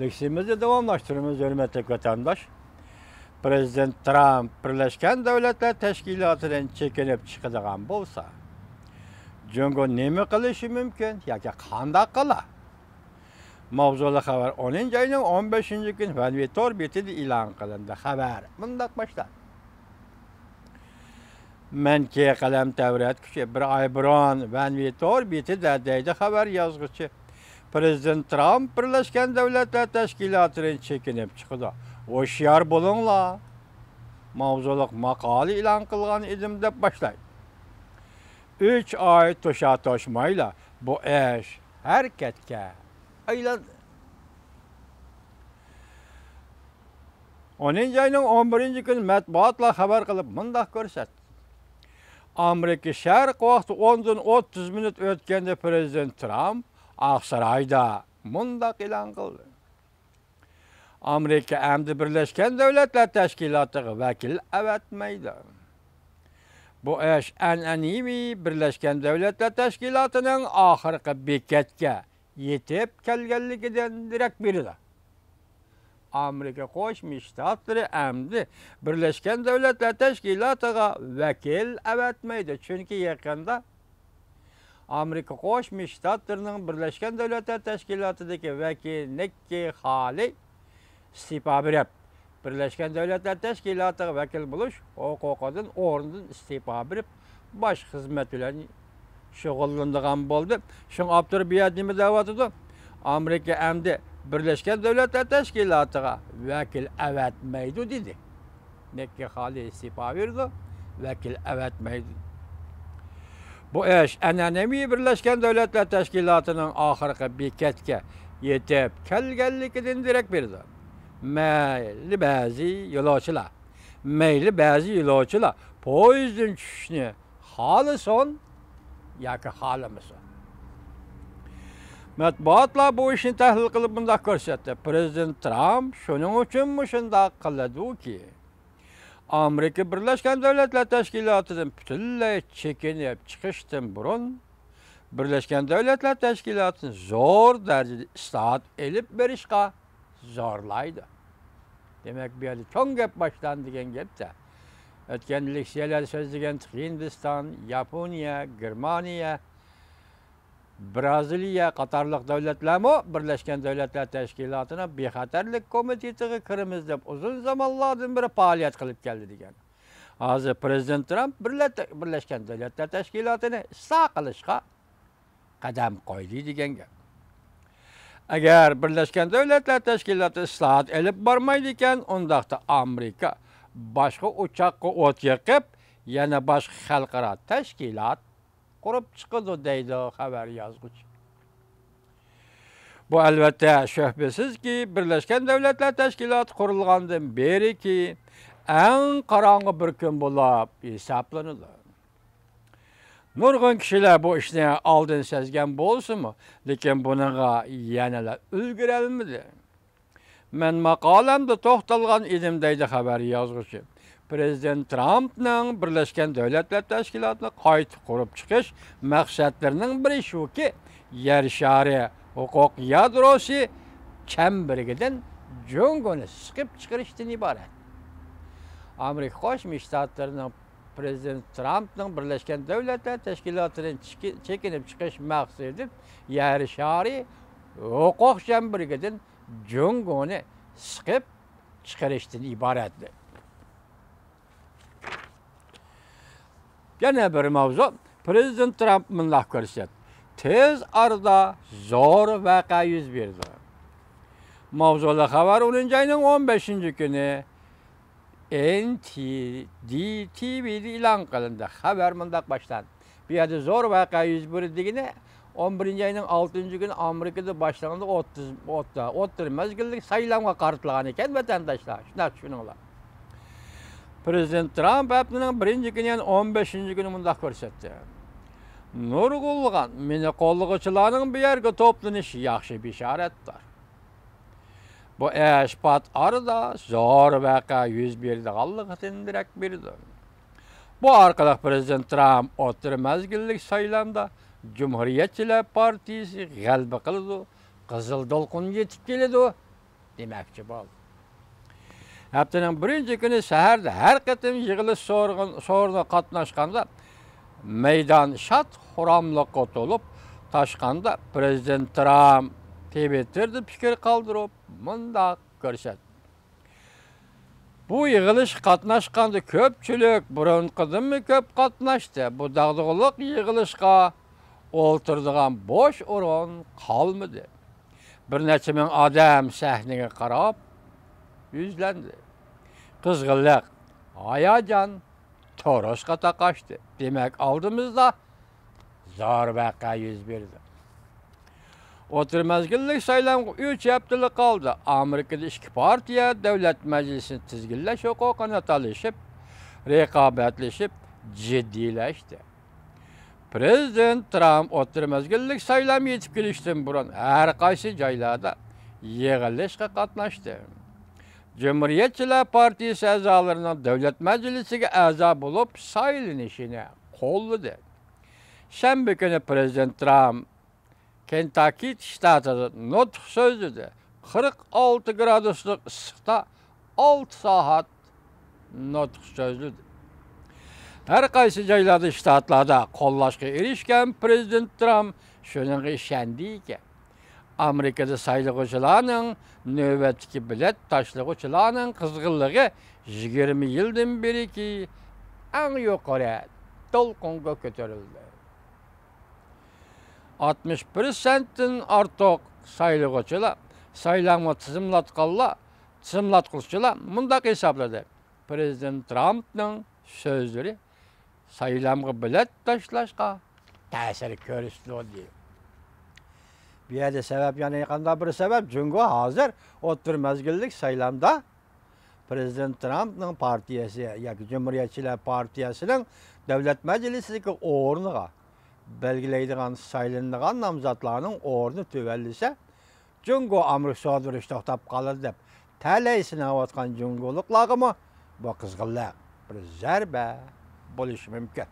Leksimizi devamlaştırımız hürmetli vatandaş. Prezident Trump Birleşken Devletler Teşkilatı'nın çekinip çıkıdığan bolsa, Jungo nemi kılışı mümkün, yoki qanday qila? Mavzuli xabar 10 ayning 15 gün Vanvitor betida e'lon qilindi. Xabar bundoq boshlanadi. Menki qalam tavrat kuchi bir oy burun Vanvitor betida deydi xabar yozuvchi. Prezident Trump Birleşken Devletler Teşkilatı'nın çekinip çıkıdı. Hoşyar bulunla. Mavzuluq maqali e'lon qilgan edim deb boshlaydi. 3 ay to'sha toshmayla bu ish harakatga aylandi. 10 ayning 11 gün matbuotla xabar qilib mundaq ko'rsatdi. Amerika Sharq vaqti 10:30 minut o'tganda Prezident Trump Aqsaroyda mundaq e'lon qildi. Amerika hamda Birleşken Devletler Teşkilatı'na vakil avatmaydi. Bu ish an'anaviy Birleşken Devletler Teşkilatı'nın oxirgi bekatga yetib kelganligidan darak beradi. Amerika Qo'shma Shtatlari hamda Birleşken Devletler Teşkilatı'na vakil avatmaydi. Chunki yaqinda Amerika Qo'shma Shtatlarining Birleşken Devletler Teşkilatı'dagi vakillikka hali istifa berib, Birleşken Devletler Teşkilatı'na vakil bo'lish huquqidan o'rnidan istifa berib, bosh xizmat bilan shug'ullanadigan bo'ldi. Shun abtur biyat nima da'vatida Amerika hamda Birleşken Devletler Teşkilatı'na vakil avatmaydi dedi. Nekki hali istifa berdi, vakil avatmaydi. Bu ish an'anaviy Birleşken Devletler Teşkilatı'nın oxirgi bekatga yetib kelganligidan darak berdi. Mayli ba'zi yo'lovchilar poyezddan tushishni xohlasin yoki xohlamasin. Matbuotlar bu ishni tahlil qilib bunday ko'rsatdi. Prezident Trump shuning uchun shunday qiladi-ki, Amerika Birleşken Devletler Teşkilatı'dan butunlay chekinib chiqishdan burun Birleşken Devletler Teşkilatı'ni zo'r darajada islohot elib berishga zorlaydi. Demek bir yerde çok gap başlandı degan gapda. O'tgan leksiyalar so'zlagan Hindiston, Yaponiya, Germaniya, Braziliya qatorliq davlatlarmi Birleşken Devletler Teşkilatı'na bexatarlik komitetiga kiramiz deb uzun zamonlardan beri faoliyat qilib keldi degan. Hozir Prezident Trump Birleşken Devletler Teşkilatı'ni isloh qilishga qadam qo'ydi degan gap. Eğer Birleşken Devletler Teşkilatı islohot elib bormaydigan, undaqda Amerika boshqa uchoqqa o't yoqib, yana boshqa xalqaro tashkilot qurib chiqadi deydi xabar yozuvchi. Bu albatta shubhasizki Birleşken Devletler Teşkilatı qurilgandan beriki eng qorong'i bir kun bo'lib hisoblanadi. Nurg'un kishilar bu ishni oldin sezgan bo'lsa-mu, lekin bunga yanada ulgurolmadi. Men maqolamda to'xtalgan edim deydi xabar yozuvchi. Prezident Trumpning Birleşken Devletler Teşkilatı'ni qayta qurib chiqish maqsadlarining biri shuki, yer shari huquq yadrosi chambiridan Jungoni siqib chiqarishdan iborat. Amerika Qo'shma Shtatlarining Prezident Trump'ның Birleşken Devletler Teşkilatı'nın çekinip çıkış maqsadi yer shari huquq chambiridan Jungoni siqib chiqarishdan iboratdir. Yana bir mavzu, Prezident Trump bunday ko'rsatdi. Tez arada zo'r voqea yuz berdi. Mavzuli xabar 10 ayning 15 kuni NTD-TV'de e'lon qilindi. Xabar mundaq boshlandi. Bu yerda zo'r voqea yuz berdigini 11 ayning 6 kuni Amerikada boshlanganda 30 mezgillik saylovga qaratilgan ekan vatandoshlar. Shunday tushuninglar. Prezident Trump haftaning 1-kuni 15 kuni mundaq ko'rsatdi. Nurg'ulg'an meni qo'llag'uvchilarning bu yerga to'planishi yaxshi bishoratdir. Bu ish pat arada zo'r voqea yuz berdiganligidan darak berdi. Bu orqali Prezident Trump o'tir mezgillik saylovda Cumhuriyetçiler Partisi g'alaba qildi, qizil to'lqin yetib keladi demekçi bol. Haftanın birinci günü səhərdə hər qətim yığılış soruna qatnaşqanda meydan şat xuramlıq otulup taşqanda Prezident Trump Twitter'da fikir qaldırıb mındaq görsət. Bu yığılış qatnaşqanda köpçülük burunqıdan mı köp qatnaşdı. Bu dağdığılıq yığılışqa olturdığan boş orun qalmadı. Bir neçə min adam səhnəyə qarab yüzləndi. Qızğınlıq, ayacan, torosqa taqaşdı. Demək aldığımızda zor vəqə yüz verdi. Oturmazgillik saylam 3 haftalık kaldı. Amerika'da iki partiya devlet meclisini tizgilleş hukukuna talışıp, rekabetleşip, ciddileşti. Prezident Trump oturmazgillik saylam yetip geliştin burun her kaysi caylarda yığılışqa qatnaştı. Cumhuriyetçiler Partisi əzalarının devlet meclisine əza bulup sayılınışını kolladı. Şənbə günü Prezident Trump Kentucky ştatında nutq sözüdü. 46 gradusluk ısıqda 6 saat nutq sözlüdü. Her qaysı caylarda ştatlarda kollaşqa erişken Prezident Trump şunun işendi ki, Amerika'da saylıqçılarının növbətki bilet taşlıqçılarının kızgınlığı 20 yıldan beri ki en yukarı dolqonga kötürüldü. 61%'in artıq saylıqçılar, saylanma tizimlatqılçılar mundaq hesapladı. Prezident Trump'ın sözleri saylanma bilet taşlaşqa təsir körüslü diyor. Bir yerde sebep yani qanda bir sebep çünkü hazır oturmazgillik saylamda Prezident Trump'ın partiyası, yani Cumhuriyetçiler Partiyasının devlet meclisindeki ornuğa belgileydiğin saylanılan namzatlarının ornu tüvellise çünkü Amerika sodurış toxtab qalır deb tələysine avatqan cüngoluk lağımı bu qızğınlıq bir zərbə buluş mümkün.